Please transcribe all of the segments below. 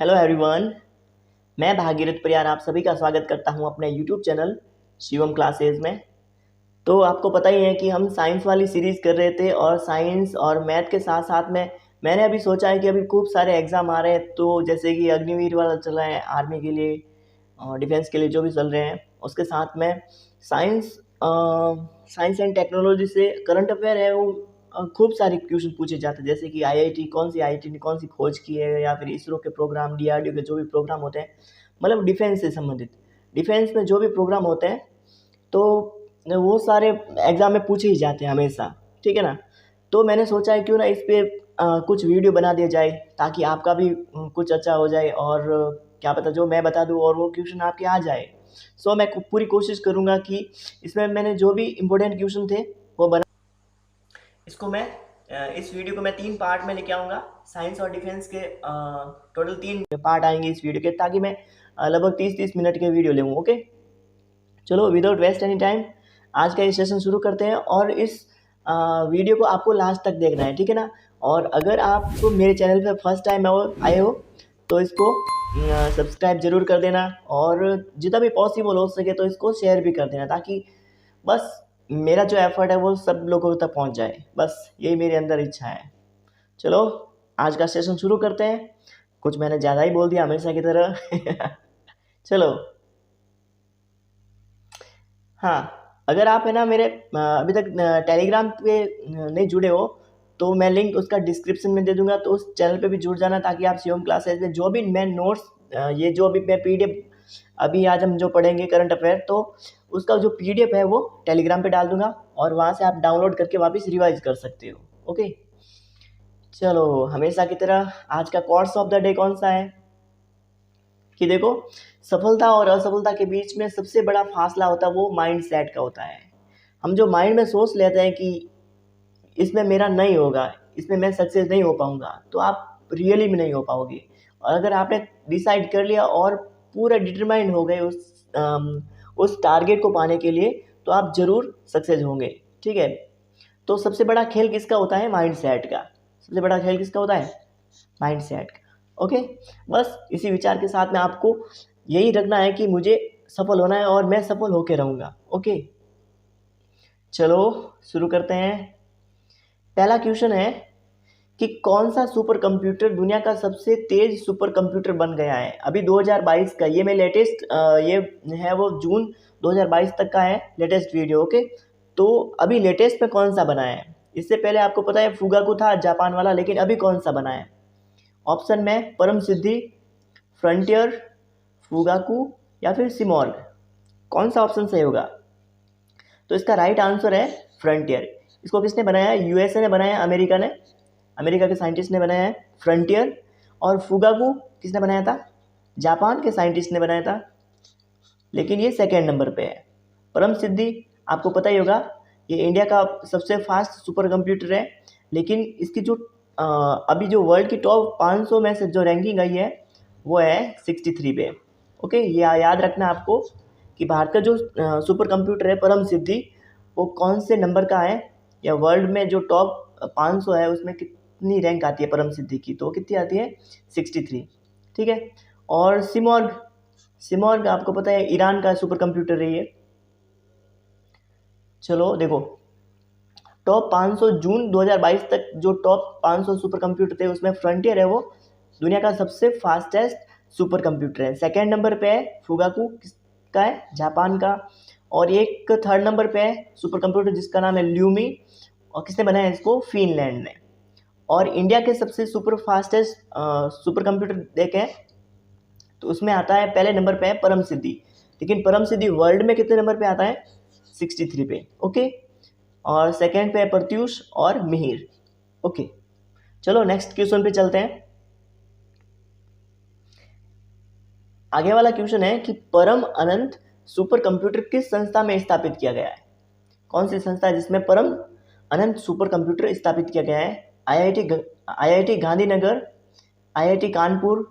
Hello everyone. मैं भागीरथ प्रियार आप सभी का स्वागत करता हूं अपने यूट्यूब चैनल शिवम क्लासेज में। तो आपको पता ही है कि हम साइंस वाली सीरीज़ कर रहे थे और साइंस और मैथ के साथ साथ में मैंने अभी सोचा है कि अभी खूब सारे एग्ज़ाम आ रहे हैं, तो जैसे कि अग्निवीर वाला चल रहा है आर्मी के लिए और डिफेंस के लिए जो भी चल रहे हैं, उसके साथ में साइंस साइंस एंड टेक्नोलॉजी से करंट अफेयर है वो खूब सारे क्वेश्चन पूछे जाते हैं। जैसे कि आईआईटी ने कौन सी खोज की है, या फिर इसरो के प्रोग्राम, डीआरडीओ के जो भी प्रोग्राम होते हैं, मतलब डिफेंस से संबंधित, डिफेंस में जो भी प्रोग्राम होते हैं, तो वो सारे एग्ज़ाम में पूछे ही जाते हैं हमेशा। ठीक है ना। तो मैंने सोचा है क्यों ना इस पे कुछ वीडियो बना दिया जाए, ताकि आपका भी कुछ अच्छा हो जाए, और क्या पता जो मैं बता दूं और वो क्वेश्चन आपके आ जाए। सो मैं पूरी कोशिश करूंगा कि इसमें मैंने जो भी इम्पोर्टेंट क्वेश्चन थे वो बना, इसको मैं इस वीडियो को मैं 3 पार्ट में लेके आऊँगा। साइंस और डिफेंस के टोटल 3 पार्ट आएंगे इस वीडियो के, ताकि मैं लगभग 30-30 मिनट के वीडियो लूँ। ओके, चलो विदाउट वेस्ट एनी टाइम आज का ये सेशन शुरू करते हैं, और इस वीडियो को आपको लास्ट तक देखना है, ठीक है ना। और अगर आप मेरे चैनल पर फर्स्ट टाइम आए हो तो इसको सब्सक्राइब जरूर कर देना, और जितना भी पॉसिबल हो सके तो इसको शेयर भी कर देना, ताकि बस मेरा जो एफर्ट है वो सब लोगों तक पहुंच जाए। बस यही मेरे अंदर इच्छा है। चलो आज का सेशन शुरू करते हैं। कुछ मैंने ज़्यादा ही बोल दिया हमेशा की तरह। चलो, हाँ, अगर आप है ना मेरे अभी तक टेलीग्राम पे नहीं जुड़े हो, तो मैं लिंक उसका डिस्क्रिप्शन में दे दूंगा, तो उस चैनल पे भी जुड़ जाना, ताकि आप शिवम क्लासेज में जो भी मैं नोट्स, ये जो अभी मैं पीडीएफ, अभी आज हम जो पढ़ेंगे करंट अफेयर, तो उसका जो पीडीएफ है वो टेलीग्राम पे डाल दूंगा, और वहाँ से आप डाउनलोड करके वापस रिवाइज कर सकते हो। ओके, चलो हमेशा की तरह आज का कोर्स ऑफ द डे कौन सा है कि देखो, सफलता और असफलता के बीच में सबसे बड़ा फासला होता है वो माइंड सेट का होता है। हम जो माइंड में सोच लेते हैं कि इसमें मेरा नहीं होगा, इसमें मैं सक्सेस नहीं हो पाऊंगा, तो आप रियली में नहीं हो पाओगे। और अगर आपने डिसाइड कर लिया और पूरा डिटरमाइंड हो गए उस टारगेट को पाने के लिए, तो आप जरूर सक्सेस होंगे। ठीक है। तो सबसे बड़ा खेल किसका होता है? माइंड सेट का। सबसे बड़ा खेल किसका होता है? माइंड सेट का। ओके, बस इसी विचार के साथ में आपको यही रखना है कि मुझे सफल होना है और मैं सफल होके रहूँगा। ओके, चलो शुरू करते हैं। पहला क्वेश्चन है कि कौन सा सुपर कंप्यूटर दुनिया का सबसे तेज सुपर कंप्यूटर बन गया है अभी 2022 का। ये मैं लेटेस्ट, ये है वो जून 2022 तक का है लेटेस्ट वीडियो। ओके, तो अभी लेटेस्ट में कौन सा बना है? इससे पहले आपको पता है फुगाकू था जापान वाला, लेकिन अभी कौन सा बना है? ऑप्शन में परम सिद्धि, फ्रंटियर, फुगाकू या फिर सिमॉर्ग। कौन सा ऑप्शन सही होगा? तो इसका राइट आंसर है फ्रंटियर। इसको किसने बनाया है? यूएसए ने बनाया है, अमेरिका ने, अमेरिका के साइंटिस्ट ने बनाया है फ्रंटियर। और फुगाकू किसने बनाया था? जापान के साइंटिस्ट ने बनाया था, लेकिन ये सेकेंड नंबर पे है। परम सिद्धि आपको पता ही होगा, ये इंडिया का सबसे फास्ट सुपर कंप्यूटर है, लेकिन इसकी जो अभी जो वर्ल्ड की टॉप 500 में से जो रैंकिंग आई है वो है 63 पे। ओके, ये याद रखना आपको कि भारत का जो सुपर कंप्यूटर है परम सिद्धि, वो कौन से नंबर का है, या वर्ल्ड में जो टॉप 500 है उसमें कितनी रैंक आती है परम सिद्धि की, तो वो कितनी आती है? 63। ठीक है। और सिमॉर्ग, सिमॉर्ग आपको पता है ईरान का सुपर कंप्यूटर है ये। चलो देखो, टॉप 500 जून 2022 तक जो टॉप 500 सुपर कंप्यूटर थे उसमें फ्रंटियर है वो दुनिया का सबसे फास्टेस्ट सुपर कंप्यूटर है। सेकेंड नंबर पे है फुगाकू, किसका है? जापान का। और एक थर्ड नंबर पे है सुपर कंप्यूटर जिसका नाम है ल्यूमी, और किसने बनाया है इसको? फिनलैंड ने। और इंडिया के सबसे सुपर फास्टेस्ट सुपर कंप्यूटर देखें तो उसमें आता है पहले नंबर पे है परम सिद्धि, लेकिन परम सिद्धि वर्ल्ड में कितने नंबर पे आता है? 63 पे। ओके, और सेकेंड पे है प्रत्यूष और मिहिर। ओके, चलो नेक्स्ट क्वेश्चन पे चलते हैं। आगे वाला क्वेश्चन है कि परम अनंत सुपर कंप्यूटर किस संस्था में स्थापित किया गया है? कौन सी संस्था है जिसमें परम अनंत सुपर कंप्यूटर स्थापित किया गया है? IIT Gandhinagar, IIT Kanpur,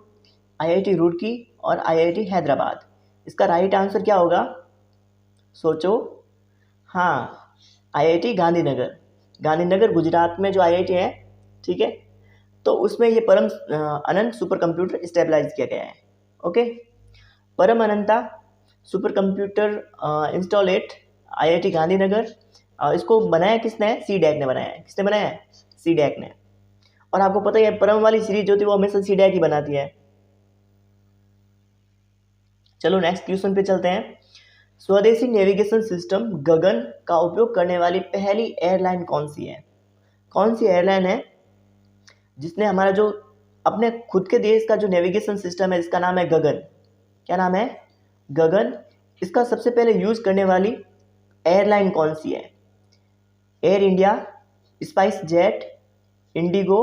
IIT Roorkee और आईआईटी हैदराबाद। इसका राइट आंसर क्या होगा? सोचो। हाँ, आईआईटी गांधीनगर। गांधीनगर गुजरात में जो आईआईटी है, ठीक है, तो उसमें ये परम अनंत सुपर कंप्यूटर स्टेबलाइज किया गया है। ओके, परम अनंता सुपर कंप्यूटर इंस्टॉलेट IIT गांधीनगर। इसको बनाया किसने है? CDAC ने बनाया है। किसने बनाया है? CDAC ने। और आपको पता ही है परम वाली सीरीज जो होती है वो हमेशा CDAC ही बनाती है। चलो नेक्स्ट क्वेश्चन पे चलते हैं। स्वदेशी नेविगेशन सिस्टम गगन का उपयोग करने वाली पहली एयरलाइन कौन सी है? कौन सी एयरलाइन है जिसने हमारा जो अपने खुद के देश का जो नेविगेशन सिस्टम है इसका नाम है गगन। क्या नाम है? गगन। इसका सबसे पहले यूज करने वाली एयरलाइन कौन सी है? Air India, spice jet, Indigo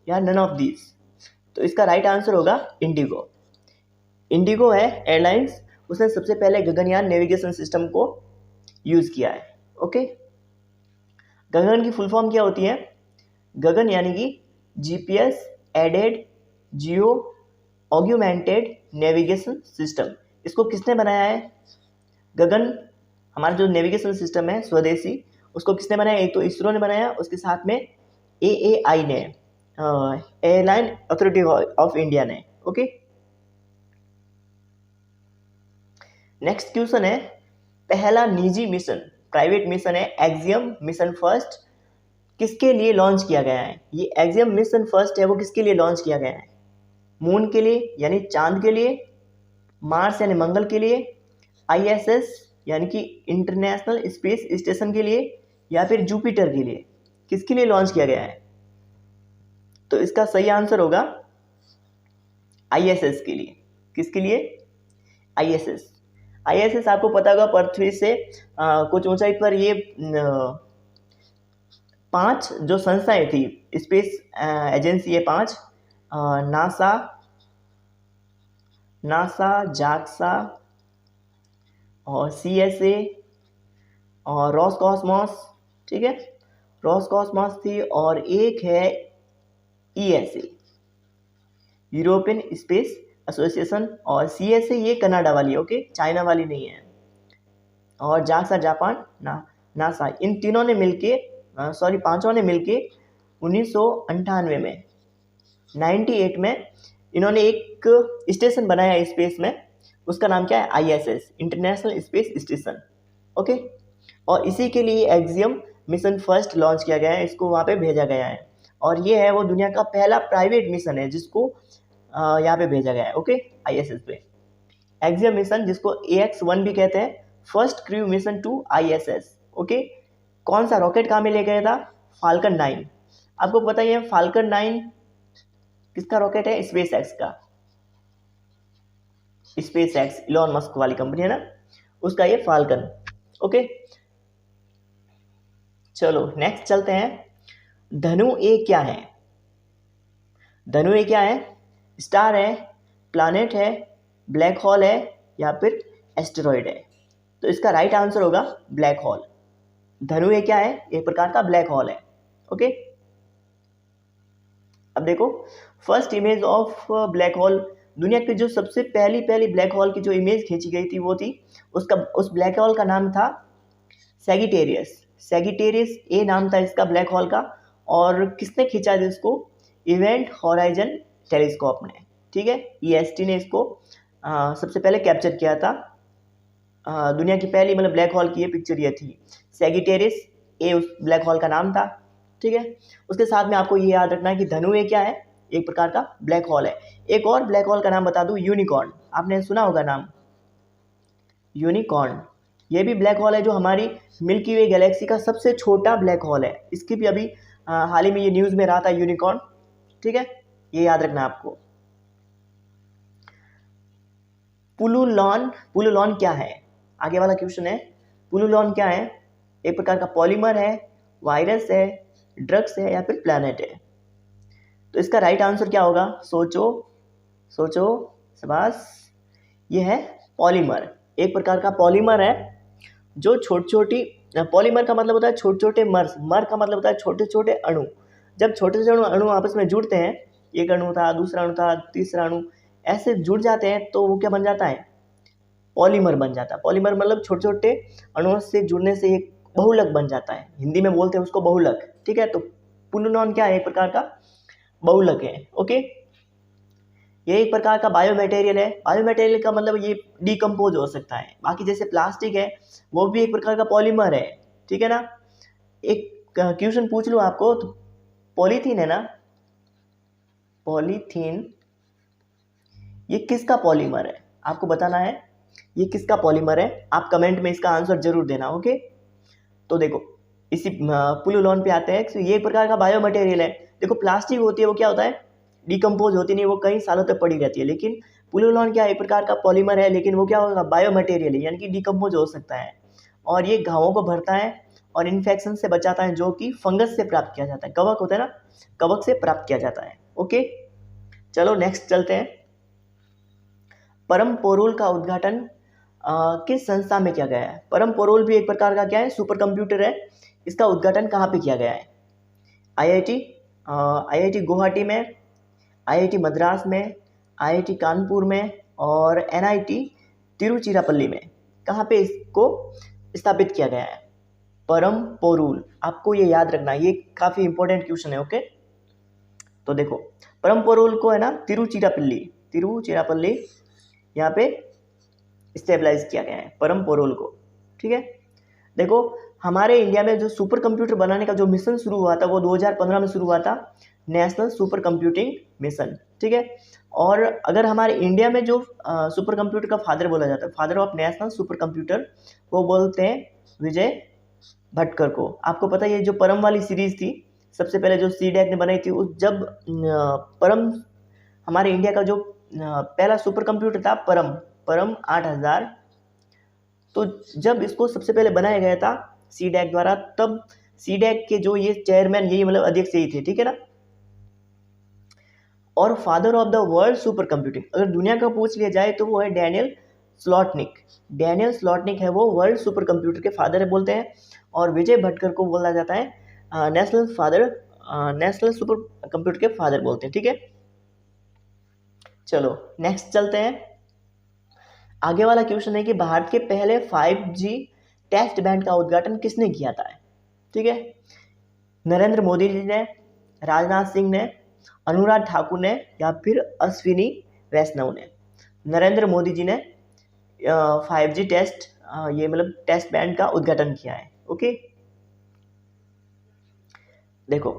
या नन ऑफ दीज? तो इसका राइट आंसर होगा इंडिगो। इंडिगो है एयरलाइंस, उसने सबसे पहले गगनयान नेविगेशन सिस्टम को यूज किया है। ओके, गगन की फुल फॉर्म क्या होती है? गगन यानी कि GPS एडेड जियो ऑग्यूमेंटेड नेविगेशन सिस्टम। इसको किसने बनाया है? गगन हमारा जो नेविगेशन सिस्टम है स्वदेशी, उसको किसने बनाया? एक तो इसरो ने बनाया, उसके साथ में AAI ने, एयरलाइन अथॉरिटी ऑफ इंडिया ने। ओके, नेक्स्ट क्वेश्चन है, पहला निजी मिशन, प्राइवेट मिशन है एक्सियम मिशन फर्स्ट, किसके लिए लॉन्च किया गया है? ये एक्सियम मिशन फर्स्ट है वो किसके लिए लॉन्च किया गया है? मून के लिए यानी चांद के लिए, मार्स यानी मंगल के लिए, ISS यानी कि इंटरनेशनल स्पेस स्टेशन के लिए, या फिर जुपिटर के लिए? किसके लिए लॉन्च किया गया है? तो इसका सही आंसर होगा ISS के लिए। किसके लिए? ISS। ISS आपको पता होगा पृथ्वी से कुछ ऊंचाई पर ये 5 जो संस्थाएं थी स्पेस एजेंसी है 5, नासा, जाक्सा और CSA और रॉसकॉस्मॉस। ठीक है, रॉसकॉस्मॉस थी, और एक है ESA यूरोपियन स्पेस एसोसिएशन, और CSA ये कनाडा वाली है। ओके, चाइना वाली नहीं है। और जाक्सा जापान, नासा, इन तीनों ने मिलके पांचों ने मिलके 1998 में 98 में इन्होंने एक स्टेशन बनाया है स्पेस में, उसका नाम क्या है? ISS international space station. Okay, और इसी के लिए एक्सियम मिशन फर्स्ट लॉन्च किया गया है, इसको वहाँ पे भेजा गया है, और ये है वो दुनिया का पहला प्राइवेट मिशन है जिसको यहाँ पे भेजा गया है। ओके, ISS पे एक्सियम मिशन, जिसको AX-1 भी कहते हैं, first crew mission to ISS। Okay, कौन सा रॉकेट कहाँ में ले गया था? फाल्कन 9। आपको पता ही है फाल्कन 9 किसका रॉकेट है? स्पेस एक्स का। स्पेस एक्स इलॉन मस्क वाली कंपनी है ना, उसका ये फाल्कन। ओके, चलो नेक्स्ट चलते हैं। धनु A क्या है? धनु A क्या है? स्टार है, प्लैनेट है, ब्लैक होल है, या फिर एस्टेरॉयड है? तो इसका राइट आंसर होगा ब्लैक होल। धनु A क्या है? एक प्रकार का ब्लैक होल है। ओके, अब देखो first image of black hole, दुनिया की जो सबसे पहली ब्लैक होल की जो इमेज खींची गई थी वो थी, उस ब्लैक होल का नाम था सैगिटेरियस A नाम था इसका ब्लैक होल का। और किसने खींचा था इसको? इवेंट हॉराइजन टेलीस्कोप ने। ठीक है, EST ने इसको सबसे पहले कैप्चर किया था। दुनिया की पहली मतलब ब्लैक होल की ये पिक्चर ये थी। सैगिटेरियस A उस ब्लैक होल का नाम था। ठीक है, उसके साथ में आपको ये याद रखना है कि धनु A क्या है? एक प्रकार का ब्लैक होल है। एक और ब्लैक होल का नाम बता दूं, यूनिकॉर्न। आपने सुना होगा नाम, यूनिकॉर्न। ये भी ब्लैक होल है जो हमारी मिल्की वे गैलेक्सी का सबसे छोटा ब्लैक होल है। इसकी भी अभी हाल ही में ये न्यूज़ में रहा था यूनिकॉर्न। ठीक है, ये याद रखना आपको। पुलुलॉन क्या है? आगे वाला क्वेश्चन है, पुलुलॉन क्या है? एक प्रकार का पॉलीमर है, वायरस है, ड्रग्स है, या फिर प्लैनेट है? तो इसका राइट आंसर क्या होगा? सोचो शाबाश, ये है पॉलीमर। एक प्रकार का पॉलीमर है जो छोटी पॉलीमर का मतलब होता है छोटे छोटे मर का मतलब होता है छोटे छोटे अणु। जब छोटे छोटे अणु आपस में जुड़ते हैं, एक अणु था, दूसरा अणु था, तीसरा अणु, ऐसे जुड़ जाते हैं तो वो क्या बन जाता है? पॉलीमर बन जाता है। पॉलीमर मतलब छोटे छोटे अणुओं से जुड़ने से एक बहुलक बन जाता है, हिंदी में बोलते हैं उसको बहुलक। ठीक है, तो पुलुलॉन क्या है? एक प्रकार का बहुलक है। ओके, ये एक प्रकार का बायो मटेरियल है। बायो मटेरियल का मतलब ये डिकम्पोज हो सकता है। बाकी जैसे प्लास्टिक है वो भी एक प्रकार का पॉलीमर है, ठीक है ना। एक क्वेश्चन पूछ लूँ आपको, तो पॉलीथीन है ना, पॉलीथीन ये किसका पॉलीमर है, आपको बताना है ये किसका पॉलीमर है। आप कमेंट में इसका आंसर जरूर देना। ओके, तो देखो इसी पुलुलॉन पे आते हैं। तो ये एक प्रकार का बायो मटेरियल है। देखो प्लास्टिक होती है वो क्या होता है, डिकम्पोज होती नहीं, वो कई सालों तक पड़ी रहती है। लेकिन पुलुलॉन क्या एक प्रकार का पॉलीमर है, लेकिन वो क्या होगा, बायो मटेरियल है, यानी कि डिकम्पोज हो सकता है। और ये घावों को भरता है और इन्फेक्शन से बचाता है, जो कि फंगस से प्राप्त किया जाता है। कवक होता है ना, कवक से प्राप्त किया जाता है। ओके, चलो नेक्स्ट चलते हैं। परम पोरोल का उद्घाटन किस संस्था में किया गया है। परम पोरोल भी एक प्रकार का क्या है, सुपर कंप्यूटर है। इसका उद्घाटन कहाँ पे किया गया है, आईआईटी गुवाहाटी में, आईआईटी मद्रास में, आईआईटी कानपुर में और एनआईटी तिरुचिरापल्ली में। कहाँ पे इसको स्थापित किया गया है, परम पोरोल। आपको ये याद रखना, ये काफ़ी इंपॉर्टेंट क्वेश्चन है। ओके, तो देखो परम पोरोल को है ना तिरुचिरापल्ली यहाँ पे स्टेबलाइज किया गया है, परम पोरोल को। ठीक है, देखो हमारे इंडिया में जो सुपर कंप्यूटर बनाने का जो मिशन शुरू हुआ था वो 2015 में शुरू हुआ था, नेशनल सुपर कंप्यूटिंग मिशन। ठीक है, और अगर हमारे इंडिया में जो सुपर कंप्यूटर का फादर बोला जाता है, father of national super computer, वो बोलते हैं विजय भटकर को। आपको पता है ये जो परम वाली सीरीज थी, सबसे पहले जो CDAC ने बनाई थी, उस जब परम हमारे इंडिया का जो पहला सुपर कंप्यूटर था परम 8000, तो जब इसको सबसे पहले बनाया गया था CDAC द्वारा, तब CDAC के जो ये चेयरमैन, यही मतलब अध्यक्ष यही थे। ठीक है ना, और father of the world super computing अगर दुनिया का पूछ लिया जाए तो वो है डैनियल स्लॉटनिक है वो वर्ल्ड सुपर कंप्यूटर के फादर है बोलते हैं। और विजय भटकर को बोला जाता है नेशनल सुपर कंप्यूटर के फादर बोलते हैं। ठीक है, चलो नेक्स्ट चलते हैं। आगे वाला क्वेश्चन है कि भारत के पहले 5G टेस्ट बैंड का उद्घाटन किसने किया था। ठीक है, नरेंद्र मोदी जी ने, राजनाथ सिंह ने, अनुराग ठाकुर ने, या फिर अश्विनी वैष्णव ने। नरेंद्र मोदी जी ने 5G टेस्ट ये मतलब टेस्ट बैंड का उद्घाटन किया है। ओके, देखो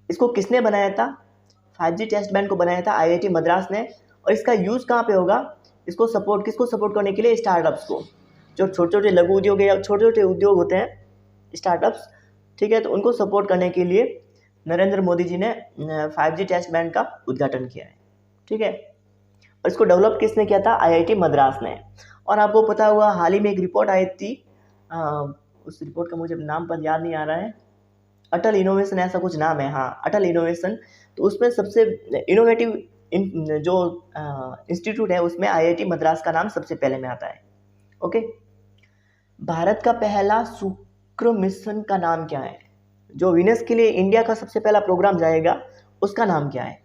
इसको किसने बनाया था, 5G टेस्ट बैंड को बनाया था IIT मद्रास ने। और इसका यूज़ कहाँ पे होगा, किसको सपोर्ट करने के लिए, स्टार्टअप्स को, जो छोटे छोटे लघु उद्योग या छोटे छोटे उद्योग होते हैं, स्टार्टअप्स। ठीक है, तो उनको सपोर्ट करने के लिए नरेंद्र मोदी जी ने 5G टेस्ट बैंड का उद्घाटन किया है। ठीक है, और इसको डेवलप किसने किया था, IIT मद्रास ने। और आपको पता हुआ हाल ही में एक रिपोर्ट आई थी, उस रिपोर्ट का मुझे नाम पर याद नहीं आ रहा है, अटल इनोवेशन ऐसा कुछ नाम है, हाँ अटल इनोवेशन। तो उसमें सबसे इनोवेटिव जो इंस्टीट्यूट है उसमें IIT मद्रास का नाम सबसे पहले में आता है। ओके, भारत का पहला शुक्र मिशन का नाम क्या है, जो वीनस के लिए इंडिया का सबसे पहला प्रोग्राम जाएगा उसका नाम क्या है,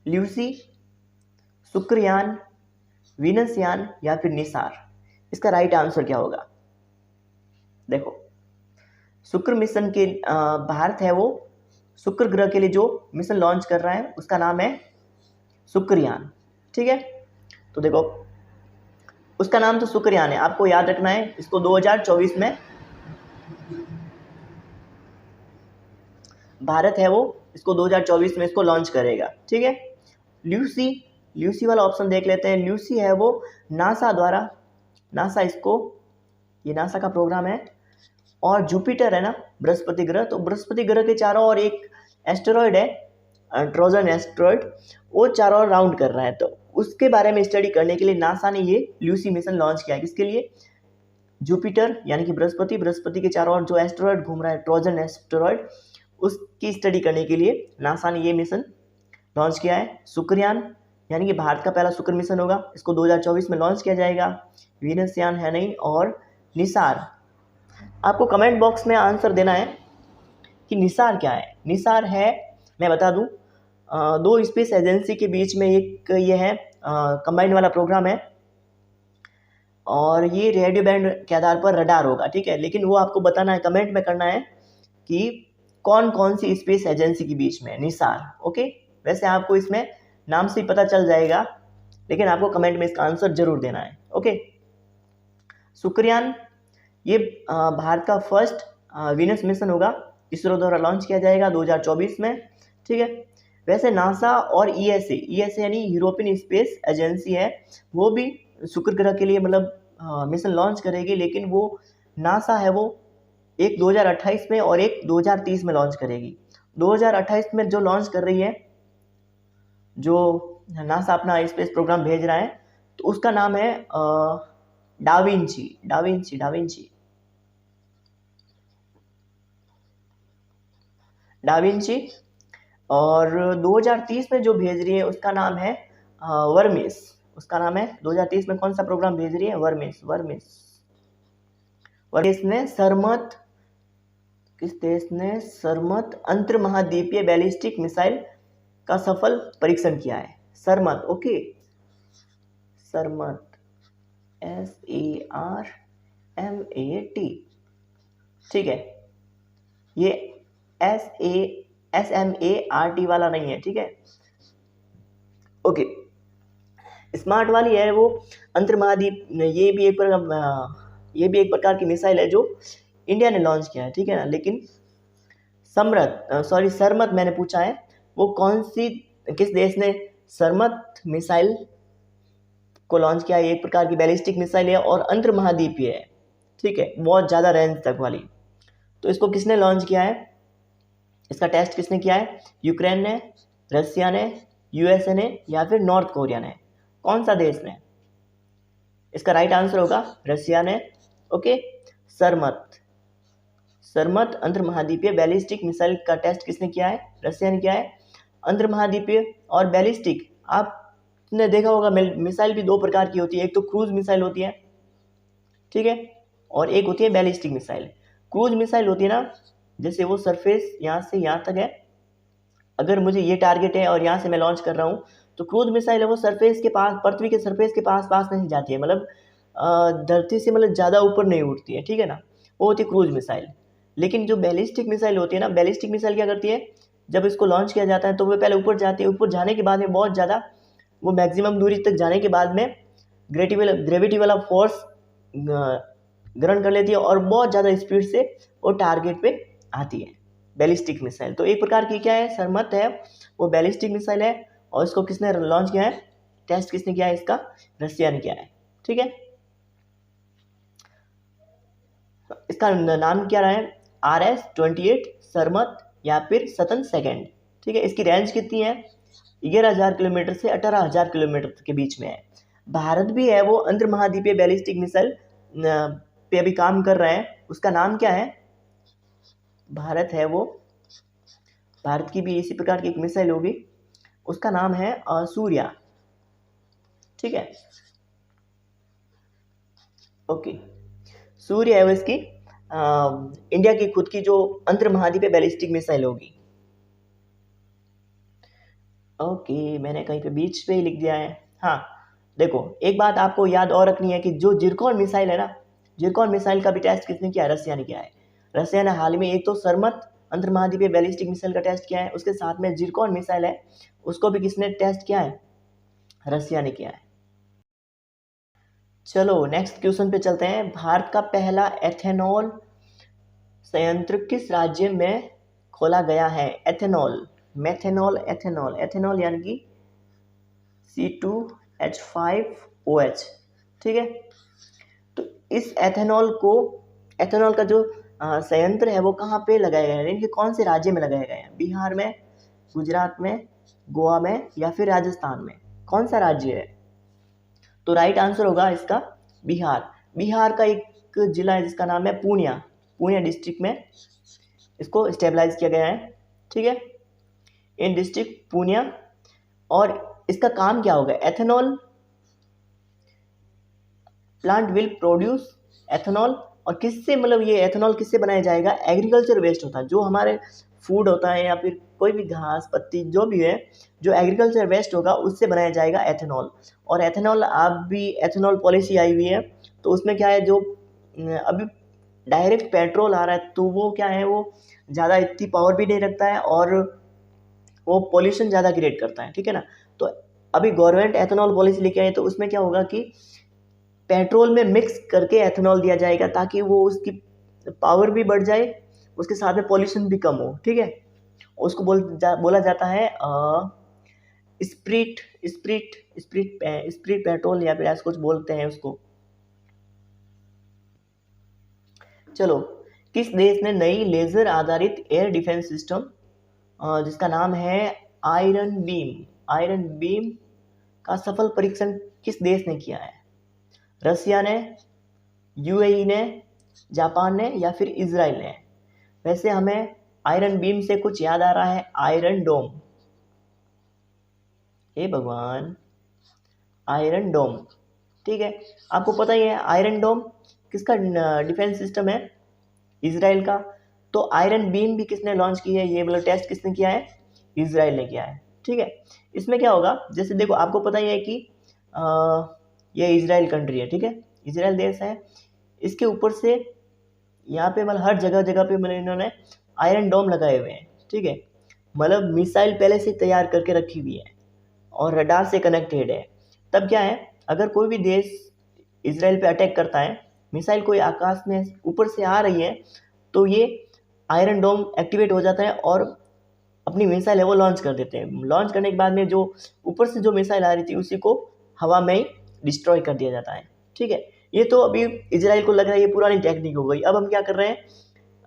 ल्यूसी, शुक्रयान, वीनसयान या फिर निसार। इसका राइट आंसर क्या होगा, देखो शुक्र मिशन के भारत है वो शुक्र ग्रह के लिए जो मिशन लॉन्च कर रहा है उसका नाम है शुक्रयान। ठीक है, तो देखो उसका नाम तो शुक्रयान है, आपको याद रखना है। इसको 2024 में भारत है वो इसको 2024 में इसको लॉन्च करेगा। ठीक है, ल्यूसी वाला ऑप्शन देख लेते हैं। ल्यूसी है वो नासा द्वारा, ये नासा का प्रोग्राम है। और जुपिटर है ना बृहस्पति ग्रह, तो बृहस्पति ग्रह के चारों ओर एक एस्टेरॉयड है ट्रोजन एस्टेरॉयड, वो चारों ओर राउंड कर रहा है। तो उसके बारे में स्टडी करने के लिए नासा ने ये ल्यूसी मिशन लॉन्च किया है। किसके लिए, जुपिटर यानी कि बृहस्पति के चारों ओर जो एस्टेरॉयड घूम रहा है ट्रोजन एस्टेरॉयड, उसकी स्टडी करने के लिए नासा ने ये मिशन लॉन्च किया है। शुक्रयान यानी कि भारत का पहला शुक्र मिशन होगा, इसको 2024 में लॉन्च किया जाएगा। वीनसयान है नहीं। और निसार, आपको कमेंट बॉक्स में आंसर देना है कि निसार क्या है। निसार है, मैं बता दूं, दो स्पेस एजेंसी के बीच में एक ये है कंबाइंड वाला प्रोग्राम है, और ये रेडियो बैंड के आधार पर रडार होगा। ठीक है, लेकिन वो आपको बताना है, कमेंट में करना है कि कौन कौन सी स्पेस एजेंसी के बीच में, निसार। ओके, वैसे आपको इसमें नाम से ही पता चल जाएगा, लेकिन आपको कमेंट में इसका आंसर जरूर देना है। ओके, शुक्रयान ये भारत का फर्स्ट वीनस मिशन होगा, इसरो द्वारा लॉन्च किया जाएगा 2024 में। ठीक है, वैसे नासा और ईएसए यानी यूरोपियन स्पेस एजेंसी है, वो भी शुक्र ग्रह के लिए मतलब मिशन लॉन्च करेगी, लेकिन वो नासा है वो एक 2028 में और एक 2030 में लॉन्च करेगी। 2028 में जो लॉन्च कर रही है, जो नासा अपना स्पेस प्रोग्राम भेज रहा है, तो उसका नाम है डाविंची। और 2030 में जो भेज रही है उसका नाम है वर्मिस। उसका नाम है 2030 में कौन सा प्रोग्राम भेज रही है, वर्मिस ने सरमत, किस देश ने सरमत अंतर्महाद्वीपीय बैलिस्टिक मिसाइल का सफल परीक्षण किया है। सरमत, ओके, सरमत SARMAT। ठीक है, ये SAMART वाला नहीं है। ठीक है, ओके, स्मार्ट वाली है वो अंतर्महाद्वीप। ये भी एक प्रकार की मिसाइल है जो इंडिया ने लॉन्च किया है। ठीक है ना, लेकिन सरमत मैंने पूछा है वो किस देश ने सरमत मिसाइल को लॉन्च किया है। एक प्रकार की बैलिस्टिक मिसाइल है और अंतर्महाद्वीपीय है। ठीक है, बहुत ज़्यादा रेंज तक वाली। तो इसको किसने लॉन्च किया है, इसका टेस्ट किसने किया है, यूक्रेन ने, रसिया ने, USA ने या फिर नॉर्थ कोरिया ने, कौन सा देश ने? इसका राइट आंसर होगा रसिया ने। ओके, सरमत अंतर्महाद्वीपीय बैलिस्टिक मिसाइल का टेस्ट किसने किया है, रसिया ने किया है। अंतर्महाद्वीपीय और बैलिस्टिक, आपने देखा होगा मिसाइल भी दो प्रकार की होती है, एक तो क्रूज मिसाइल होती है, ठीक है, और एक होती है बैलिस्टिक मिसाइल। क्रूज मिसाइल होती है ना, जैसे वो सरफेस यहाँ से यहाँ तक है, अगर मुझे ये टारगेट है और यहाँ से मैं लॉन्च कर रहा हूँ, तो क्रूज मिसाइल है वो सरफेस के पास, पृथ्वी के सरफेस के पास नहीं जाती है, मतलब धरती से मतलब ज़्यादा ऊपर नहीं उठती है। ठीक है ना, वो होती है क्रूज मिसाइल। लेकिन जो बैलिस्टिक मिसाइल होती है ना, बैलिस्टिक मिसाइल क्या करती है, जब इसको लॉन्च किया जाता है तो वो पहले ऊपर जाती है, ऊपर जाने के बाद में बहुत ज़्यादा वो मैक्सिमम दूरी तक जाने के बाद में ग्रेविटी वाला फोर्स ग्रहण कर लेती है और बहुत ज़्यादा स्पीड से वो टारगेट पे आती है, बैलिस्टिक मिसाइल। तो एक प्रकार की क्या है, सरमत है वो बैलिस्टिक मिसाइल है, और इसको किसने लॉन्च किया है, टेस्ट किसने किया है, इसका रसिया ने किया है। ठीक है, इसका नाम क्या रहा है, RS-28 सरमत या फिर सतन सेकंड। ठीक है, इसकी रेंज कितनी है, 11,000 किलोमीटर से 18,000 किलोमीटर के बीच में है। भारत भी है वो अंतर्महाद्वीपीय बैलिस्टिक मिसाइल पे अभी काम कर रहा है, उसका नाम क्या है, भारत है वो, भारत की भी इसी प्रकार की एक मिसाइल होगी, उसका नाम है सूर्या। ठीक है, ओके, सूर्य है वो इसकी इंडिया की खुद की जो अंतर्महाद्वीपीय बैलिस्टिक मिसाइल होगी। ओके, मैंने कहीं पे बीच पे ही लिख दिया है। हाँ, देखो एक बात आपको याद और रखनी है कि जो जिरकॉन मिसाइल है ना, जिरकॉन मिसाइल का भी टेस्ट किसने किया है, रसिया ने किया है। रसिया ने हाल में एक तो सरमत अंतर्महाद्वीपीय बैलिस्टिक मिसाइल का टेस्ट किया है, उसके साथ में जिरकॉन मिसाइल है, उसको भी किसने टेस्ट किया है, रसिया ने किया है। चलो नेक्स्ट क्वेश्चन पे चलते हैं। भारत का पहला एथेनॉल संयंत्र किस राज्य में खोला गया है, एथेनॉल, मेथेनॉल, एथेनॉल यानी कि C2H5OH। ठीक है, तो इस एथेनॉल का जो संयंत्र है वो कहाँ पे लगाया गया है, यानी कि कौन से राज्य में लगाया गया है, बिहार में, गुजरात में, गोवा में या फिर राजस्थान में, कौन सा राज्य है? तो राइट आंसर होगा इसका बिहार का एक जिला है जिसका नाम है पूर्णिया डिस्ट्रिक्ट में इसको स्टेबलाइज किया गया है। ठीक है, इन डिस्ट्रिक्ट पूर्णिया। और इसका काम क्या होगा, ethanol plant will produce ethanol, और किससे, मतलब ये एथेनॉल किससे बनाया जाएगा, एग्रीकल्चर वेस्ट होता है, जो हमारे फूड होता है या फिर कोई भी घास पत्ती जो भी है, जो एग्रीकल्चर वेस्ट होगा उससे बनाया जाएगा एथेनॉल। और एथेनॉल, आप भी एथेनॉल पॉलिसी आई हुई है, तो उसमें क्या है, जो अभी डायरेक्ट पेट्रोल आ रहा है तो वो क्या है, वो ज़्यादा इतनी पावर भी नहीं रखता है और वो पॉल्यूशन ज़्यादा क्रिएट करता है, ठीक है ना। तो अभी गवर्नमेंट एथेनॉल पॉलिसी लेके आई, तो उसमें क्या होगा कि पेट्रोल में मिक्स करके एथेनॉल दिया जाएगा ताकि वो उसकी पावर भी बढ़ जाए, उसके साथ में पॉल्यूशन भी कम हो, ठीक है। उसको बोला जाता है spirit spirit spirit spirit petrol या फिर ऐसा कुछ बोलते हैं उसको। चलो, किस देश ने नई लेजर आधारित एयर डिफेंस सिस्टम जिसका नाम है आयरन बीम का सफल परीक्षण किस देश ने किया है? रसिया ने, यूएई ने, जापान ने या फिर इजराइल ने? वैसे हमें आयरन बीम से कुछ याद आ रहा है, आयरन डोम। हे भगवान, आयरन डोम, ठीक है। आपको पता ही है आयरन डोम किसका डिफेंस सिस्टम है? इजराइल का। तो आयरन बीम भी किसने लॉन्च की है, ये मतलब टेस्ट किसने किया है? इजराइल ने किया है, ठीक है। इसमें क्या होगा, जैसे देखो आपको पता ही है कि ये इजराइल कंट्री है, ठीक है, इजराइल देश है। इसके ऊपर से यहाँ पे मतलब हर जगह जगह पे मतलब इन्होंने आयरन डोम लगाए हुए हैं, ठीक है। मतलब मिसाइल पहले से तैयार करके रखी हुई है और रडार से कनेक्टेड है। तब क्या है, अगर कोई भी देश इजराइल पे अटैक करता है, मिसाइल कोई आकाश में ऊपर से आ रही है, तो ये आयरन डोम एक्टिवेट हो जाता है और अपनी मिसाइल है वो लॉन्च कर देते हैं। लॉन्च करने के बाद में जो ऊपर से जो मिसाइल आ रही थी उसी को हवा में ही डिस्ट्रॉय कर दिया जाता है, ठीक है। ये तो अभी इजराइल को लग रहा है ये पुरानी टेक्निक हो गई। अब हम क्या कर रहे हैं,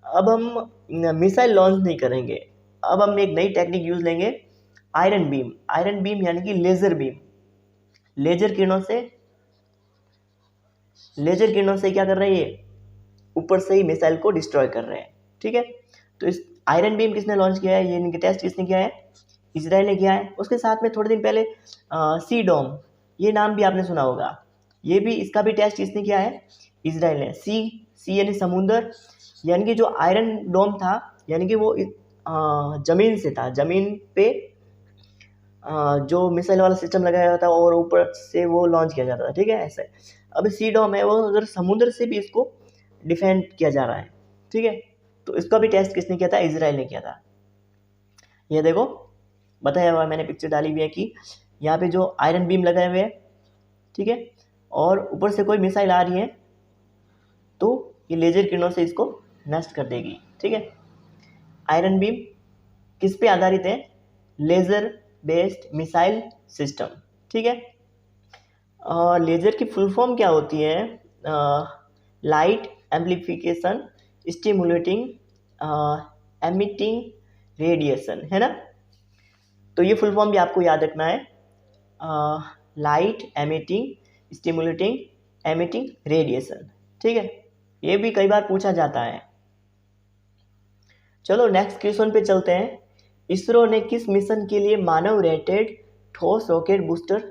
अब हम मिसाइल लॉन्च नहीं करेंगे, अब हम एक नई टेक्निक यूज लेंगे, आयरन बीम यानी कि लेजर बीम। लेजर किरणों से क्या कर रहे हैं, ये ऊपर से ही मिसाइल को डिस्ट्रॉय कर रहे हैं, ठीक है। तो इस आयरन बीम किसने लॉन्च किया है, ये इनके टेस्ट किसने किया है? इजराइल ने किया है। उसके साथ में थोड़े दिन पहले सी डोम, ये नाम भी आपने सुना होगा, ये भी इसका भी टेस्ट किसने किया है? इजराइल ने। सी यानी समुंदर, यानी कि जो आयरन डोम था, यानी कि वो जमीन से था, जमीन पे जो मिसाइल वाला सिस्टम लगाया हुआ था और ऊपर से वो लॉन्च किया जाता था, ठीक है, ऐसे। अब सी डोम है वो उधर समुद्र से भी इसको डिफेंड किया जा रहा है, ठीक है। तो इसका भी टेस्ट किसने किया था? इजराइल ने किया था। ये देखो बताया हुआ मैंने, पिक्चर डाली हुई है कि यहाँ पे जो आयरन बीम लगाए हुए हैं, ठीक है, और ऊपर से कोई मिसाइल आ रही है तो ये लेजर किरणों से इसको नष्ट कर देगी, ठीक है। आयरन बीम किस पे आधारित है? लेजर बेस्ड मिसाइल सिस्टम, ठीक है। लेजर की फुल फॉर्म क्या होती है? Light amplification stimulating emitting radiation, है ना। तो ये फुल फॉर्म भी आपको याद रखना है, light emitting stimulating emitting radiation, ठीक है। ये भी कई बार पूछा जाता है। चलो नेक्स्ट क्वेश्चन पे चलते हैं। इसरो ने किस मिशन के लिए मानव रेटेड ठोस रॉकेट बूस्टर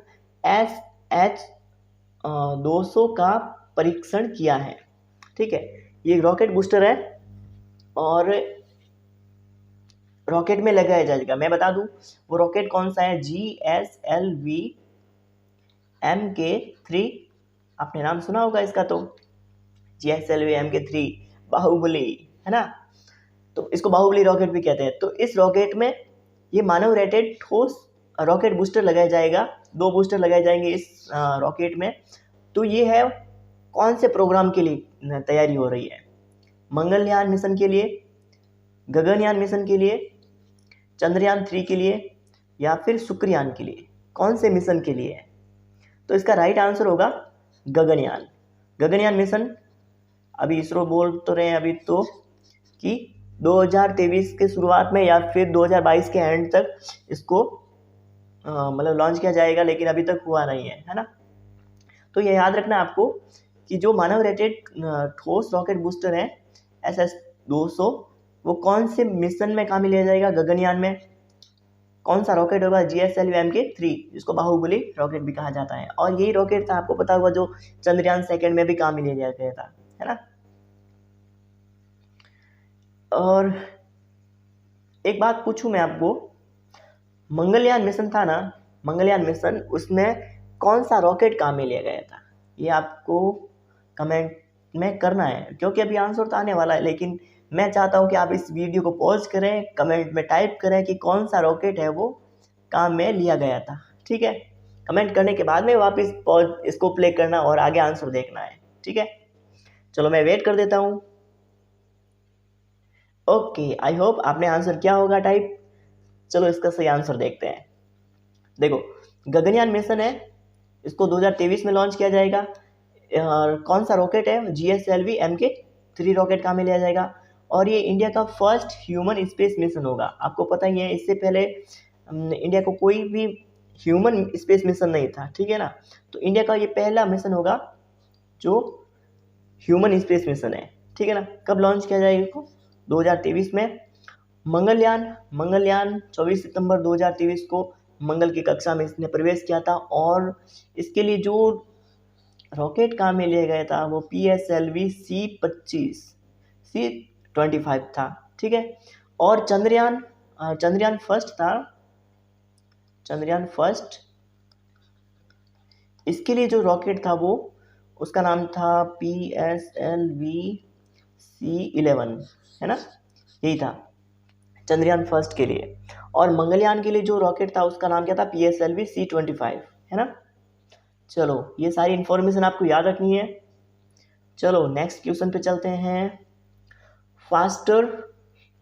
SH-200 का परीक्षण किया है? ठीक है, ये रॉकेट बूस्टर है और रॉकेट में लगाया जाएगा। मैं बता दूं वो रॉकेट कौन सा है, GSLV MK3। आपने नाम सुना होगा इसका, तो GSLV MK3 बाहुबली, है ना। तो इसको बाहुबली रॉकेट भी कहते हैं। तो इस रॉकेट में ये मानव रेटेड ठोस रॉकेट बूस्टर लगाया जाएगा, 2 बूस्टर लगाए जाएंगे इस रॉकेट में। तो ये है कौन से प्रोग्राम के लिए तैयारी हो रही है? मंगलयान मिशन के लिए, गगनयान मिशन के लिए, चंद्रयान 3 के लिए या फिर शुक्रयान के लिए? कौन से मिशन के लिए है? तो इसका राइट आंसर होगा गगनयान। गगनयान मिशन अभी इसरो बोल तो रहे हैं अभी तो कि 2023 के शुरुआत में या फिर 2022 के एंड तक इसको मतलब लॉन्च किया जाएगा, लेकिन अभी तक हुआ नहीं है ना। तो ये याद रखना आपको कि जो मानव रेटेड ठोस रॉकेट बूस्टर है SS-200, वो कौन से मिशन में काम में लिया जाएगा? गगनयान में। कौन सा रॉकेट होगा? GSLV MK3, जिसको बाहुबली रॉकेट भी कहा जाता है। और यही रॉकेट था, आपको पता होगा, जो चंद्रयान 2 में भी काम में लिया गया था, है ना। और एक बात पूछूं मैं आपको, मंगलयान मिशन था ना, मंगलयान मिशन, उसमें कौन सा रॉकेट काम में लिया गया था? ये आपको कमेंट में करना है, क्योंकि अभी आंसर तो आने वाला है, लेकिन मैं चाहता हूँ कि आप इस वीडियो को पॉज करें, कमेंट में टाइप करें कि कौन सा रॉकेट है वो काम में लिया गया था। ठीक है, कमेंट करने के बाद में वापस पॉज इसको प्ले करना और आगे आंसर देखना है। ठीक है, चलो मैं वेट कर देता हूँ। ओके, आई होप आपने आंसर किया होगा टाइप। चलो इसका सही आंसर देखते हैं। देखो, गगनयान मिशन है, इसको 2023 में लॉन्च किया जाएगा। और कौन सा रॉकेट है? GSLV Mk3 रॉकेट काम में लिया जाएगा, और ये इंडिया का फर्स्ट ह्यूमन स्पेस मिशन होगा। आपको पता ही है, इससे पहले इंडिया को कोई भी ह्यूमन स्पेस मिशन नहीं था। ठीक है ना, तो इंडिया का ये पहला मिशन होगा जो ह्यूमन स्पेस मिशन है। ठीक है ना, कब लॉन्च किया जाएगा इसको? 2023 में। मंगलयान 24 सितंबर 2023 को मंगल की कक्षा में इसने प्रवेश किया था, और इसके लिए जो रॉकेट काम में लिया गया था वो PSLV C25 था। ठीक है, और चंद्रयान फर्स्ट था। चंद्रयान फर्स्ट, इसके लिए जो रॉकेट था वो, उसका नाम था PSLV C11, है ना, यही था चंद्रयान फर्स्ट के लिए। और मंगलयान के लिए जो रॉकेट था उसका नाम क्या था? PSLV C25, है ना। चलो, ये सारी इन्फॉर्मेशन आपको याद रखनी है। चलो नेक्स्ट क्वेश्चन पे चलते हैं। फास्टर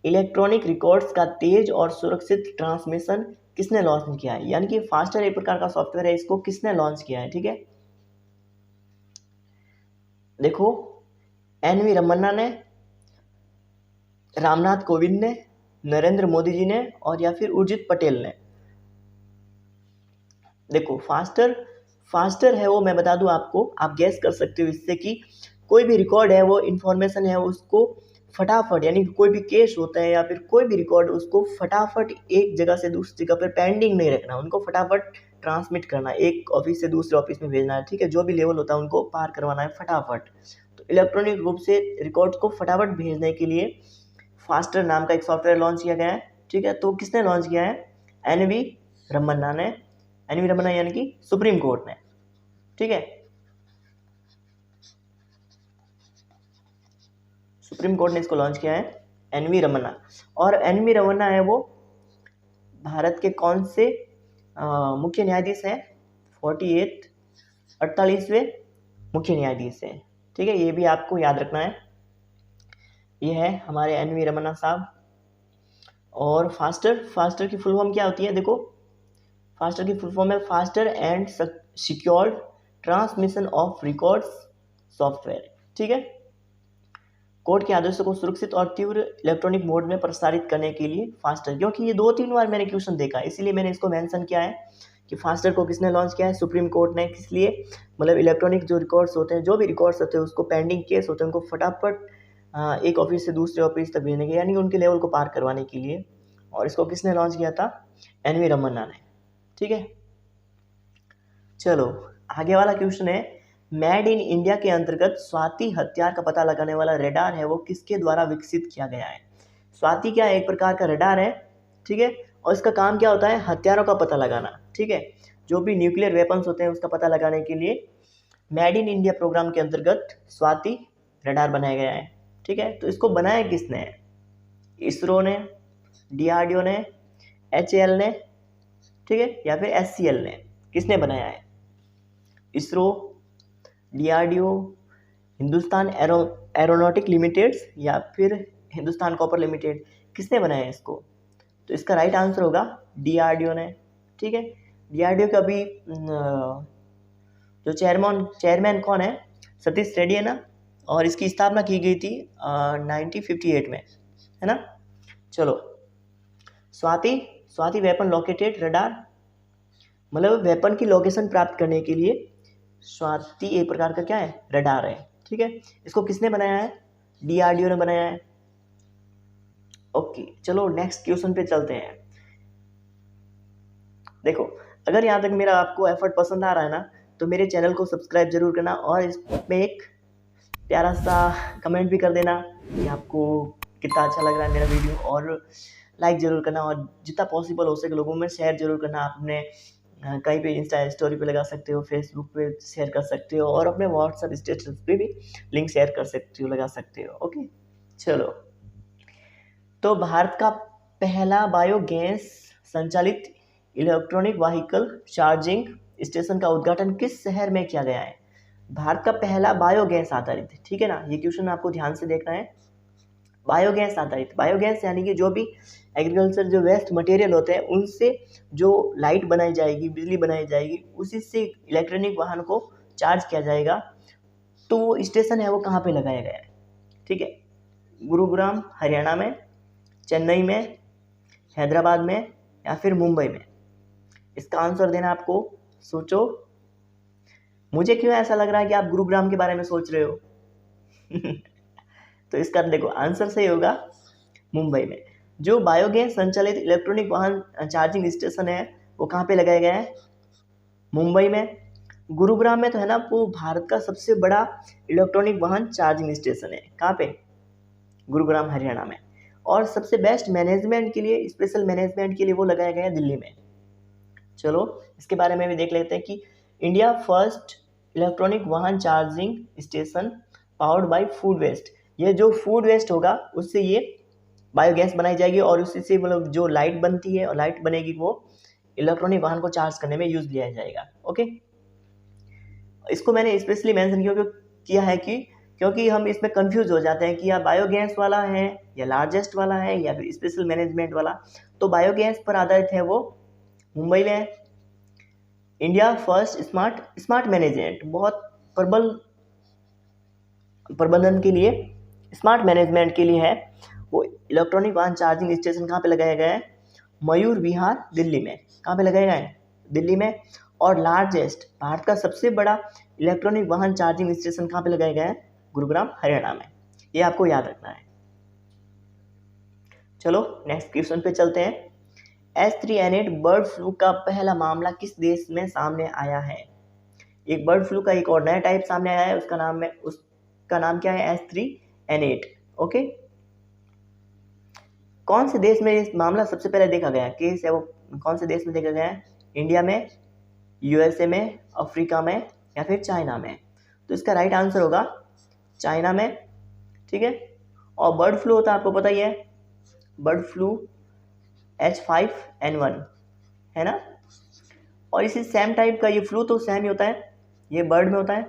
इलेक्ट्रॉनिक रिकॉर्ड्स का तेज और सुरक्षित ट्रांसमिशन किसने लॉन्च किया है? यानी कि फास्टर एक प्रकार का सॉफ्टवेयर है, इसको किसने लॉन्च किया है? ठीक है, देखो, NV रमन्ना ने, रामनाथ कोविंद ने, नरेंद्र मोदी जी ने, और या फिर उर्जित पटेल ने। देखो, फास्टर है वो, मैं बता दूं आपको, आप गैस कर सकते हो इससे कि कोई भी रिकॉर्ड है, वो इन्फॉर्मेशन है, उसको फटाफट, यानी कि कोई भी केस होता है या फिर कोई भी रिकॉर्ड, उसको फटाफट एक जगह से दूसरी जगह पर पेंडिंग नहीं रखना, उनको फटाफट ट्रांसमिट करना, एक ऑफिस से दूसरे ऑफिस में भेजना है। ठीक है, जो भी लेवल होता है उनको पार करवाना है फटाफट। तो इलेक्ट्रॉनिक रूप से रिकॉर्ड्स को फटाफट भेजने के लिए फास्टर नाम का एक सॉफ्टवेयर लॉन्च किया गया है। ठीक है, तो किसने लॉन्च किया है? NV रमन्ना ने। NV रमन्ना यानी कि सुप्रीम कोर्ट ने। ठीक है, सुप्रीम कोर्ट ने इसको लॉन्च किया है, NV रमन्ना। और NV रमन्ना है वो भारत के कौन से मुख्य न्यायाधीश हैं? 48वें मुख्य न्यायाधीश हैं। ठीक है, ये भी आपको याद रखना है। ये है हमारे NV रमन्ना साहब। और फास्टर की फुल फॉर्म क्या होती है? देखो, फास्टर की फुल फॉर्म है faster and secured transmission of records software. ठीक है, कोर्ट के आदेशों को सुरक्षित और तीव्र इलेक्ट्रॉनिक मोड में प्रसारित करने के लिए फास्टर, क्योंकि ये 2-3 बार मैंने क्वेश्चन देखा, इसीलिए मैंने इसको मेंशन किया है कि फास्टर को किसने लॉन्च किया है? सुप्रीम कोर्ट ने। किस लिए? मतलब इलेक्ट्रॉनिक जो रिकॉर्ड्स होते हैं, जो भी रिकॉर्ड्स होते हैं, उसको पेंडिंग केस होते हैं, उनको फटाफट एक ऑफिस से दूसरे ऑफिस तक भेजने के, यानी उनके लेवल को पार करवाने के लिए। और इसको किसने लॉन्च किया था? NV रमन्ना ने। ठीक है, चलो आगे वाला क्वेश्चन है, मेड इन इंडिया के अंतर्गत स्वाति हथियार का पता लगाने वाला रेडार है वो किसके द्वारा विकसित किया गया है? स्वाति क्या एक प्रकार का रेडार है। ठीक है, और इसका काम क्या होता है? हथियारों का पता लगाना। ठीक है, जो भी न्यूक्लियर वेपन्स होते हैं उसका पता लगाने के लिए मेड इन इंडिया प्रोग्राम के अंतर्गत स्वाति रेडार बनाया गया है। ठीक है, तो इसको बनाया किसने? इसरो ने, DRDO ने, HAL ने, ठीक है, या फिर SCL ने। किसने बनाया है? ISRO, DRDO, Hindustan aeronautic limited, या फिर हिंदुस्तान कॉपर लिमिटेड। किसने बनाया है इसको? तो इसका राइट आंसर होगा DRDO ने। ठीक है, DRDO का भी जो चेयरमैन कौन है? सतीश रेड्डी है ना, और इसकी स्थापना की गई थी 1958 में, है ना। चलो, स्वाति वेपन लोकेटेड रडार, मतलब वेपन की लोकेशन प्राप्त करने के लिए स्वाति एक प्रकार का क्या है? रडार है। ठीक है, इसको किसने बनाया है? DRDO ने बनाया है। ओके, चलो नेक्स्ट क्वेश्चन पे चलते हैं। देखो, अगर यहाँ तक मेरा आपको एफर्ट पसंद आ रहा है ना, तो मेरे चैनल को सब्सक्राइब जरूर करना, और इसमें एक प्यारा सा कमेंट भी कर देना कि आपको कितना अच्छा लग रहा है मेरा वीडियो, और लाइक ज़रूर करना, और जितना पॉसिबल हो सके लोगों में शेयर जरूर करना। आपने कहीं पे इंस्टा स्टोरी पे लगा सकते हो, फेसबुक पे शेयर कर सकते हो, और अपने व्हाट्सएप स्टेटस पे भी लिंक शेयर कर सकते हो, लगा सकते हो। ओके, चलो। तो भारत का पहला बायोगैस संचालित इलेक्ट्रॉनिक व्हीकल चार्जिंग स्टेशन का उद्घाटन किस शहर में किया गया है? भारत का पहला बायोगैस आधारित, ठीक है ना, ये क्वेश्चन आपको ध्यान से देखना है। बायोगैस आधारित, बायोगैस यानी कि जो भी एग्रीकल्चर जो वेस्ट मटेरियल होते हैं उनसे जो लाइट बनाई जाएगी, बिजली बनाई जाएगी, उसी से इलेक्ट्रॉनिक वाहन को चार्ज किया जाएगा। तो वो स्टेशन है वो कहाँ पे लगाया गया है? ठीक है, गुरुग्राम हरियाणा में, चेन्नई में, हैदराबाद में, या फिर मुंबई में? इसका आंसर देना आपको, सोचो। मुझे क्यों ऐसा लग रहा है कि आप गुरुग्राम के बारे में सोच रहे हो? तो इसका देखो आंसर सही होगा मुंबई में। जो बायोगैस संचालित इलेक्ट्रॉनिक वाहन चार्जिंग स्टेशन है वो कहाँ पे लगाया गया है? मुंबई में। गुरुग्राम में तो है ना, वो भारत का सबसे बड़ा इलेक्ट्रॉनिक वाहन चार्जिंग स्टेशन है। कहाँ पे? गुरुग्राम हरियाणा में। और सबसे बेस्ट मैनेजमेंट के लिए, स्पेशल मैनेजमेंट के लिए वो लगाया गया है दिल्ली में। चलो इसके बारे में भी देख लेते हैं कि इंडिया फर्स्ट इलेक्ट्रॉनिक वाहन charging station powered by food waste. ये जो फूड वेस्ट होगा उससे ये बायोगैस बनाई जाएगी और उसी से मतलब जो लाइट बनती है और लाइट बनेगी वो इलेक्ट्रॉनिक वाहन को चार्ज करने में यूज लिया जाएगा। ओके, इसको मैंने स्पेशली मेंशन किया है कि क्योंकि हम इसमें कंफ्यूज हो जाते हैं कि या बायोगैस वाला है या लार्जेस्ट वाला है या फिर स्पेशल मैनेजमेंट वाला। तो बायोगैस पर आधारित है वो, मुंबई में। इंडिया फर्स्ट स्मार्ट मैनेजमेंट, बहुत प्रबल प्रबंधन के लिए, स्मार्ट मैनेजमेंट के लिए है वो इलेक्ट्रॉनिक वाहन चार्जिंग स्टेशन। कहाँ पे लगाया गया है? मयूर विहार दिल्ली में। कहाँ पे लगाया गया है? दिल्ली में। और लार्जेस्ट, भारत का सबसे बड़ा इलेक्ट्रॉनिक वाहन चार्जिंग स्टेशन कहाँ पे लगाया गया है? गुरुग्राम हरियाणा में। ये आपको याद रखना है। चलो नेक्स्ट क्वेश्चन पे चलते हैं। H3N8 बर्ड फ्लू का पहला मामला किस देश में सामने आया है? एक बर्ड फ्लू का एक और नया टाइप सामने आया है, उसका नाम क्या है? H3N8। ओके, कौन से देश में इस मामला सबसे पहले देखा गया? केस है वो कौन से देश में देखा गया है? इंडिया में, यूएसए में, अफ्रीका में, या फिर चाइना में? तो इसका राइट आंसर होगा चाइना में। ठीक है, और बर्ड फ्लू होता है आपको पता ही है, बर्ड फ्लू H5N1 है ना। और इसी सेम टाइप का ये फ्लू तो सेम ही होता है, ये बर्ड में होता है,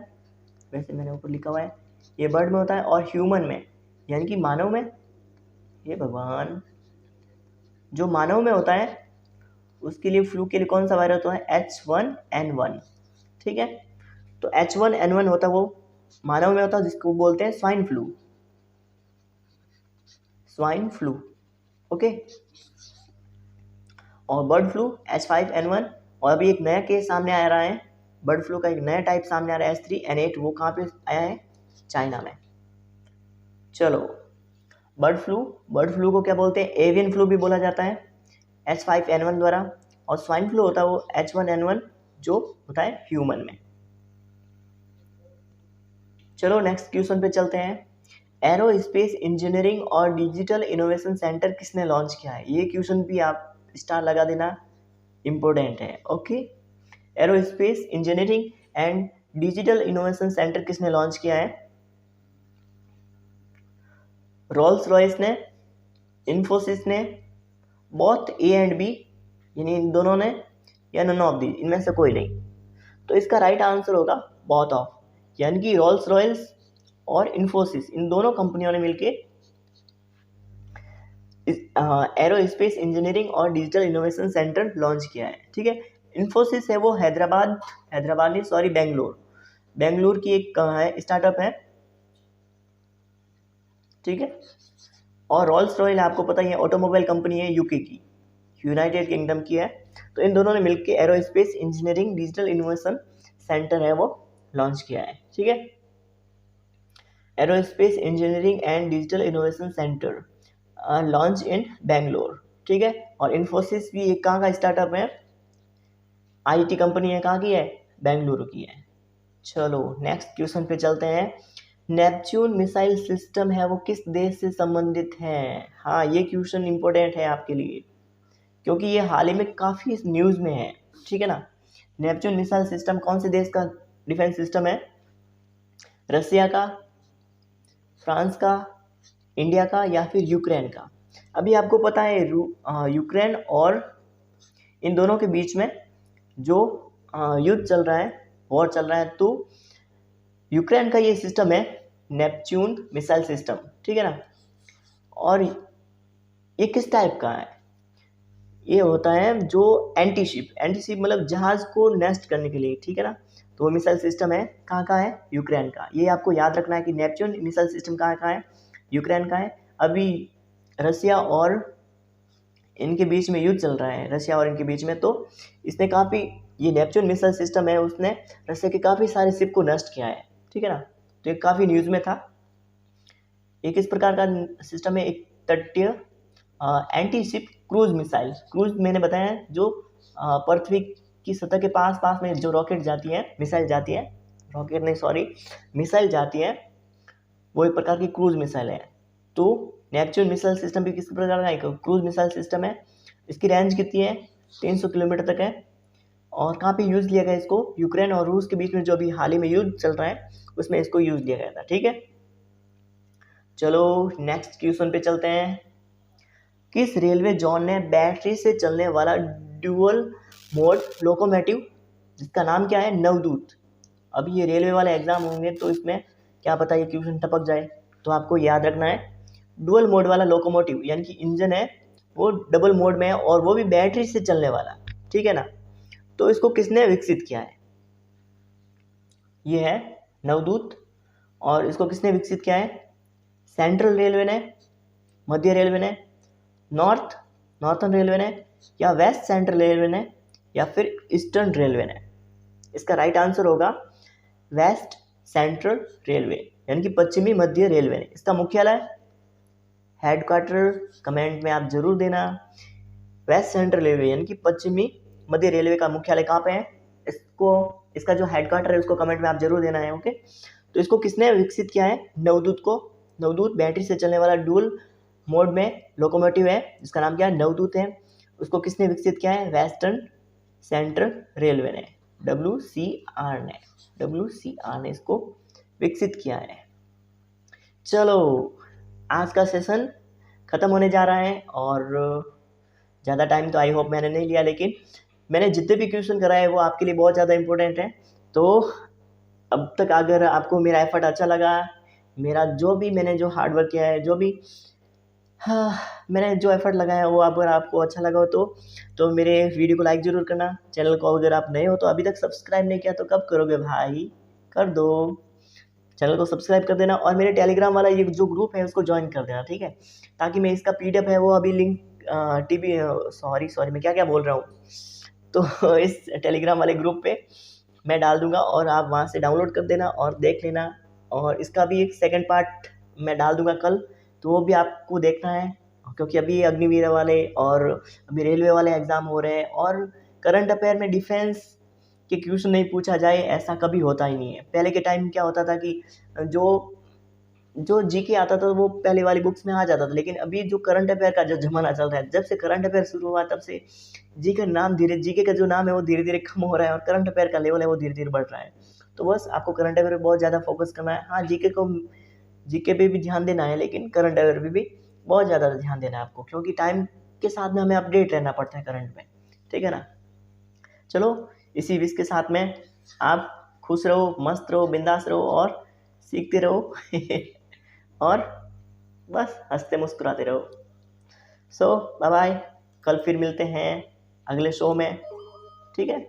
वैसे मैंने ऊपर लिखा हुआ है ये बर्ड में होता है, और ह्यूमन में यानी कि मानव में, ये भगवान, जो मानव में होता है उसके लिए फ्लू के लिए कौन सा वायरस होता है? H1N1। ठीक है, तो H1N1 होता है वो मानव में होता है, जिसको बोलते हैं swine flu. Swine flu, okay. और बर्ड फ्लू H5N1। और अभी एक नया केस सामने आ रहा है, बर्ड फ्लू का एक नया टाइप सामने आ रहा है H3N8, वो कहाँ पे आया है? चाइना में। चलो, बर्ड फ्लू को क्या बोलते हैं? एवियन फ्लू भी बोला जाता है H5N1 द्वारा, और स्वाइन फ्लू होता है वो H1N1 जो होता है ह्यूमन में। चलो नेक्स्ट क्वेश्चन पे चलते हैं। एरोस्पेस इंजीनियरिंग और डिजिटल इनोवेशन सेंटर किसने लॉन्च किया है? ये क्वेश्चन भी आप स्टार लगा देना, इम्पोर्टेंट है। Okay, aerospace engineering and digital innovation centre किसने लॉन्च किया है? रोल्स रॉयस ने, इन्फोसिस ने, बोथ ए एंड बी यानी इन दोनों ने, या नन ऑफ दी, इनमें से कोई नहीं? तो इसका राइट आंसर होगा बोथ ऑफ, यानी कि रोल्स रॉयस और इन्फोसिस, इन दोनों कंपनियों ने मिलकर एरोस्पेस इंजीनियरिंग और डिजिटल इनोवेशन सेंटर लॉन्च किया है। ठीक है, इन्फोसिस है वो हैदराबाद नहीं सॉरी बेंगलुरु की एक स्टार्टअप है। ठीक है, और रोल्स रॉयल आपको पता ही है ऑटोमोबाइल कंपनी है, यूके की, यूनाइटेड किंगडम की है। तो इन दोनों ने मिलकर aerospace engineering digital innovation centre है वो लॉन्च किया है। ठीक है, aerospace engineering and digital innovation centre launch in Bangalore. ठीक है, और इन्फोसिस भी एक कहाँ का स्टार्टअप है, आईटी कंपनी है, कहाँ की है? बेंगलुरु की है। चलो नेक्स्ट क्वेश्चन पे चलते हैं। नेपच्यून मिसाइल सिस्टम है वो किस देश से संबंधित है? हाँ, ये क्वेश्चन इंपॉर्टेंट है आपके लिए क्योंकि ये हाल ही में काफ़ी न्यूज़ में है। ठीक है ना, नेपच्यून मिसाइल सिस्टम कौन से देश का डिफेंस सिस्टम है? रसिया का, फ्रांस का, इंडिया का या फिर यूक्रेन का? अभी आपको पता है यूक्रेन और इन दोनों के बीच में जो युद्ध चल रहा है, वॉर चल रहा है, तो यूक्रेन का ये सिस्टम है नेपच्यून मिसाइल सिस्टम, ठीक है ना। और ये किस टाइप का है? ये होता है जो एंटी शिप मतलब जहाज को नेस्ट करने के लिए, ठीक है ना। तो वो मिसाइल सिस्टम है, कहाँ का है? यूक्रेन का। ये आपको याद रखना है कि नेपच्यून मिसाइल सिस्टम कहाँ का है? यूक्रेन का है। अभी रसिया और इनके बीच में युद्ध चल रहा है, रसिया और इनके बीच में, तो इसने काफ़ी, ये नेपच्यून मिसाइल सिस्टम है, उसने रसिया के काफ़ी सारे शिप को नष्ट किया है, ठीक है ना। तो ये काफ़ी न्यूज़ में था। एक इस प्रकार का सिस्टम है, एक तटीय anti ship cruise missile. Cruise मैंने बताया है जो पृथ्वी की सतह के पास में जो रॉकेट जाती है, मिसाइल जाती है, रॉकेट नहीं सॉरी, मिसाइल जाती है, वो एक प्रकार की क्रूज मिसाइल है। तो नेपच्यून मिसाइल सिस्टम भी किस प्रकार का एक क्रूज मिसाइल सिस्टम है। इसकी रेंज कितनी है? 300 किलोमीटर तक है। और कहाँ पे यूज़ लिया गया इसको? यूक्रेन और रूस के बीच में जो अभी हाल ही में युद्ध चल रहा है उसमें इसको यूज़ लिया गया था, ठीक है। चलो नेक्स्ट क्वेश्चन पे चलते हैं। किस रेलवे जोन ने बैटरी से चलने वाला ड्यूअल मोड लोकोमोटिव, जिसका नाम क्या है? नवदूत। अभी ये रेलवे वाले एग्जाम होंगे तो इसमें क्या पता ये क्वेश्चन टपक जाए, तो आपको याद रखना है डुअल मोड वाला लोकोमोटिव, यानी कि इंजन है वो डबल मोड में है और वो भी बैटरी से चलने वाला, ठीक है ना। तो इसको किसने विकसित किया है? ये है नवदूत। और इसको किसने विकसित किया है? सेंट्रल रेलवे ने, मध्य रेलवे ने, नॉर्थर्न रेलवे ने, या वेस्ट सेंट्रल रेलवे ने, या फिर ईस्टर्न रेलवे ने? इसका राइट आंसर होगा वेस्ट सेंट्रल रेलवे, यानी कि पश्चिमी मध्य रेलवे ने। इसका मुख्यालय, हेडक्वार्टर कमेंट में आप जरूर देना। वेस्ट सेंट्रल रेलवे यानी कि पश्चिमी मध्य रेलवे का मुख्यालय कहाँ पे है? इसका जो हेडक्वार्टर है उसको कमेंट में आप जरूर देना है, ओके। तो इसको किसने विकसित किया है? नवदूत को। नवदूत बैटरी से चलने वाला डुअल मोड में लोकोमोटिव है, जिसका नाम क्या है? नवदूत है। उसको किसने विकसित किया है? वेस्टर्न सेंट्रल रेलवे ने, WCR ने इसको विकसित किया है। चलो आज का सेशन ख़त्म होने जा रहा है और ज़्यादा टाइम तो आई होप मैंने नहीं लिया, लेकिन मैंने जितने भी क्वेश्चन कराए वो आपके लिए बहुत ज़्यादा इंपॉर्टेंट है। तो अब तक अगर आपको मेरा एफर्ट अच्छा लगा, मेरा जो भी मैंने जो हार्डवर्क किया है, जो भी मैंने जो एफर्ट लगाया वो अगर आपको अच्छा लगा हो तो मेरे वीडियो को लाइक ज़रूर करना। चैनल को अगर आप नए हो तो अभी तक सब्सक्राइब नहीं किया तो कब करोगे भाई? कर दो, चैनल को सब्सक्राइब कर देना और मेरे टेलीग्राम वाला ये जो ग्रुप है उसको ज्वाइन कर देना, ठीक है। ताकि मैं इसका PDF है वो अभी लिंक सॉरी मैं क्या बोल रहा हूँ, तो इस टेलीग्राम वाले ग्रुप पे मैं डाल दूंगा और आप वहाँ से डाउनलोड कर देना और देख लेना। और इसका भी एक सेकंड पार्ट मैं डाल दूंगा कल, तो वो भी आपको देखना है, क्योंकि अभी अग्निवीर वाले और अभी रेलवे वाले एग्ज़ाम हो रहे हैं और करंट अफेयर में डिफेंस के क्वेश्चन नहीं पूछा जाए ऐसा कभी होता ही नहीं है। पहले के टाइम क्या होता था कि जो जीके आता था वो पहले वाली बुक्स में आ जाता था, लेकिन अभी जो करंट अफेयर का जो ज़माना चल रहा है, जब से करंट अफेयर शुरू हुआ तब से जीके का जो नाम है वो धीरे धीरे कम हो रहा है और करंट अफेयर का लेवल है वो धीरे धीरे बढ़ रहा है। तो बस आपको करंट अफेयर पर बहुत ज़्यादा फोकस करना है। हाँ, जीके पे भी ध्यान देना है, लेकिन करंट अफेयर पे भी बहुत ज़्यादा ध्यान देना है आपको, क्योंकि टाइम के साथ में हमें अपडेट रहना पड़ता है करंट में, ठीक है ना। चलो इसी विश के साथ में आप खुश रहो, मस्त रहो, बिंदास रहो और सीखते रहो और बस हंसते मुस्कुराते रहो। सो बाय बाय, कल फिर मिलते हैं अगले शो में, ठीक है।